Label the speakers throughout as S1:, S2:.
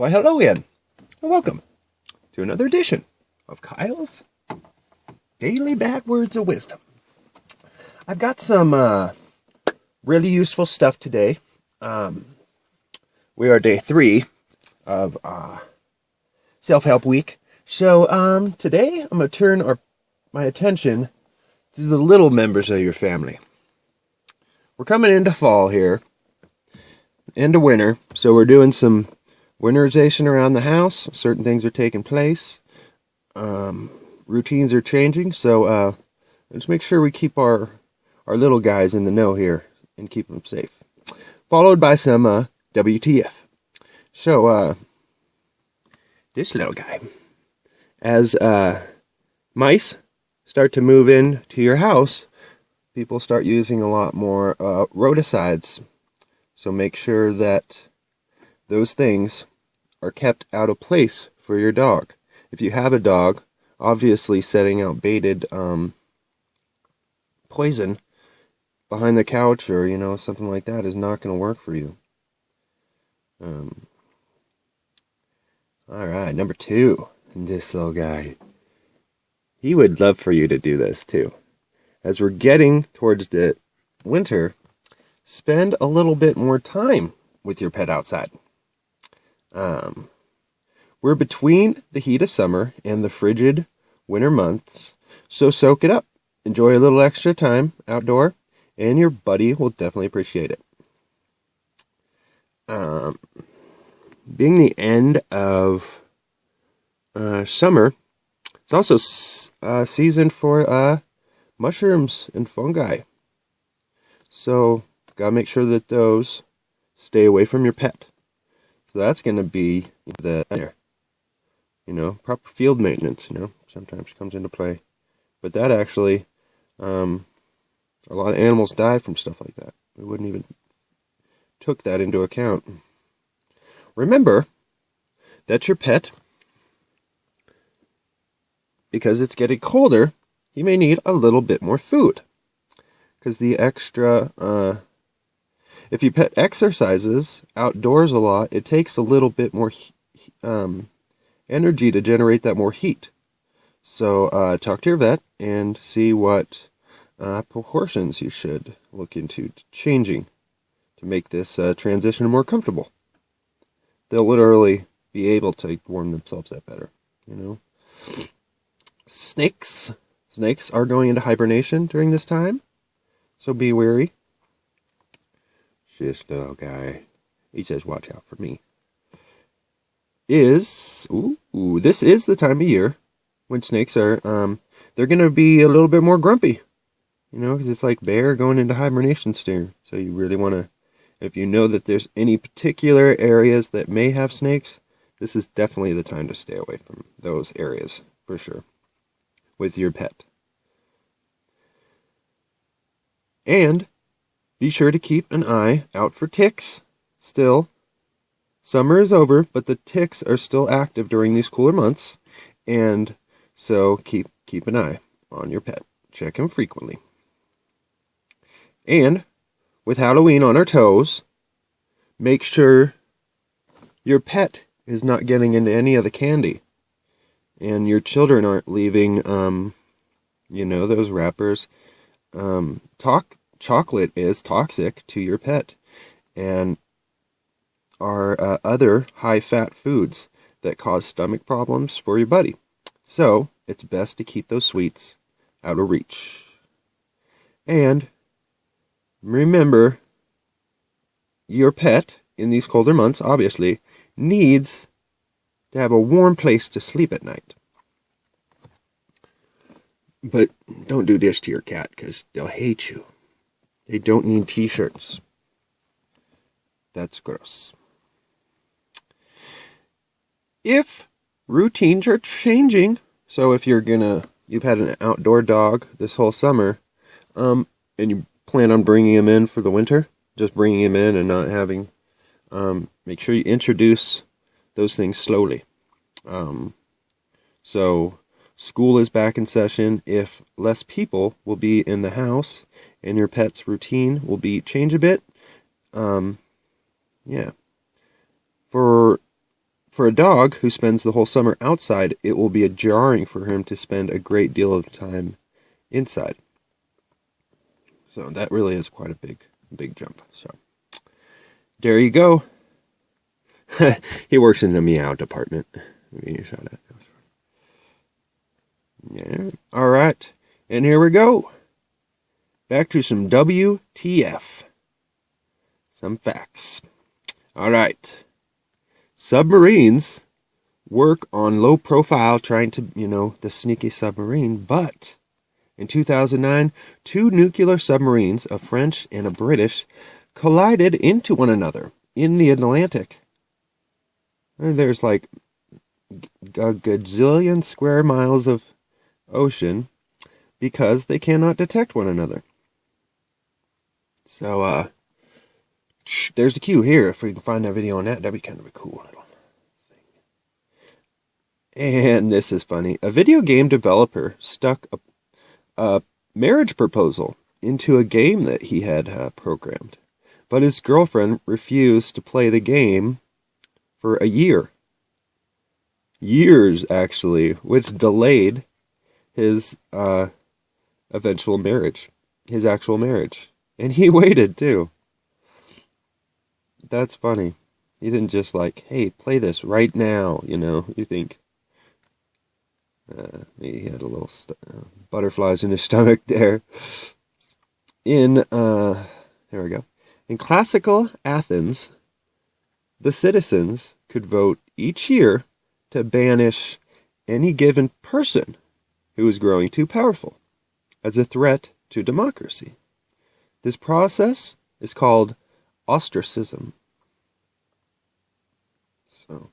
S1: Why, hello, Ian, and welcome to another edition of Kyle's Daily Bad Words of Wisdom. I've got some really useful stuff today. We are day 3 of Self-Help Week. So today I'm going to turn my attention to the little members of your family. We're coming into fall here, into winter, so we're doing some winterization around the house. Certain things are taking place. Routines are changing, so let's make sure we keep our little guys in the know here and keep them safe. Followed by some WTF. So, this little guy. As mice start to move in to your house, people start using a lot more rodicides. So make sure that those things are kept out of place for your dog. If you have a dog, obviously setting out baited poison behind the couch or, something like that is not going to work for you. Alright, number 2. This little guy. He would love for you to do this too. As we're getting towards the winter, spend a little bit more time with your pet outside. We're between the heat of summer and the frigid winter months, so soak it up. Enjoy a little extra time outdoor, and your buddy will definitely appreciate it. Being the end of summer, it's also season for mushrooms and fungi. So, gotta make sure that those stay away from your pet. So that's gonna be proper field maintenance, sometimes comes into play. But that actually, a lot of animals die from stuff like that. We wouldn't even took that into account. Remember that your pet, because it's getting colder, you may need a little bit more food. Because the extra, if your pet exercises outdoors a lot, it takes a little bit more energy to generate that more heat. So talk to your vet and see what proportions you should look into changing to make this transition more comfortable. They'll literally be able to warm themselves up better, Snakes are going into hibernation during this time, so be wary. This little guy, he says, watch out for me. This is the time of year when snakes are, they're going to be a little bit more grumpy, because it's like bear going into hibernation soon. So you really want to, if you know that there's any particular areas that may have snakes, this is definitely the time to stay away from those areas, for sure, with your pet. And be sure to keep an eye out for ticks. Still, summer is over, but the ticks are still active during these cooler months, and so keep an eye on your pet. Check him frequently. And with Halloween on our toes, make sure your pet is not getting into any of the candy, and your children aren't leaving, those wrappers. Chocolate is toxic to your pet, and are other high-fat foods that cause stomach problems for your buddy. So, it's best to keep those sweets out of reach. And remember, your pet, in these colder months, obviously, needs to have a warm place to sleep at night. But don't do this to your cat, because they'll hate you. They don't need t-shirts. That's gross. If routines are changing, so if you've had an outdoor dog this whole summer, and you plan on bringing him in for the winter, just bringing him in and not having, make sure you introduce those things slowly. So school is back in session. If less people will be in the house and your pet's routine will be change a bit, for For a dog who spends the whole summer outside, it will be jarring for him to spend a great deal of time inside. So that really is quite a big jump. So there you go. He works in the meow department. Yeah. All right. And here we go. Back to some WTF. Some facts. All right. Submarines work on low profile, trying to, the sneaky submarine, but in 2009, 2 nuclear submarines, a French and a British, collided into one another in the Atlantic. And there's like a gazillion square miles of ocean because they cannot detect one another. So, there's the cue here. If we can find that video on that, that'd be kind of a cool little thing. And this is funny. A video game developer stuck a marriage proposal into a game that he had programmed. But his girlfriend refused to play the game for a year. Years, actually, which delayed his eventual marriage. His actual marriage. And he waited, too. That's funny. He didn't just like, hey, play this right now, You think he had a little butterflies in his stomach there. There we go. In classical Athens, the citizens could vote each year to banish any given person who was growing too powerful as a threat to democracy. This process is called ostracism. So,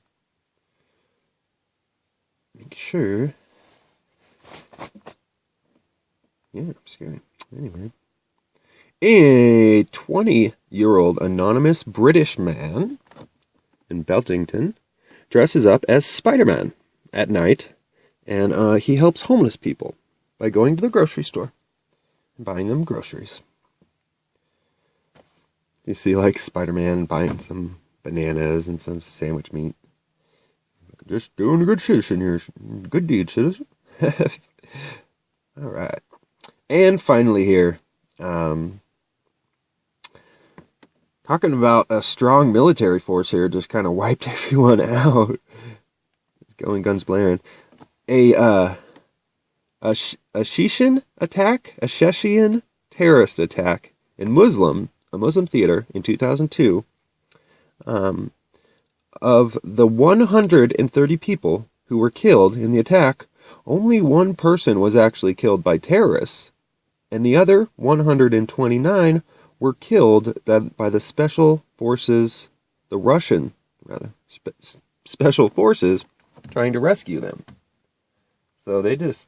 S1: make sure. Yeah, scary. Anyway. A 20-year-old anonymous British man in Beltington dresses up as Spider-Man at night, and he helps homeless people by going to the grocery store and buying them groceries. You see, like, Spider-Man buying some bananas and some sandwich meat. Just doing a good citizen here. Good deed, citizen. All right. And finally here, talking about a strong military force here just kind of wiped everyone out. It's going guns blaring. A Chechen terrorist attack in a Muslim theater in 2002. Of the 130 people who were killed in the attack, only one person was actually killed by terrorists, and the other 129 were killed by the special forces, the Russian, special forces trying to rescue them. So they just,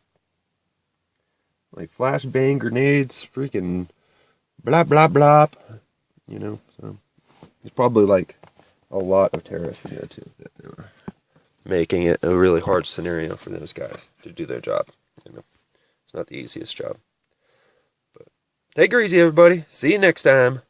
S1: like, flashbang grenades, freaking blah, blah, blah, so it's probably, like, a lot of terrorists in there, too, that they were making it a really hard scenario for those guys to do their job. It's not the easiest job. But take her easy, everybody. See you next time.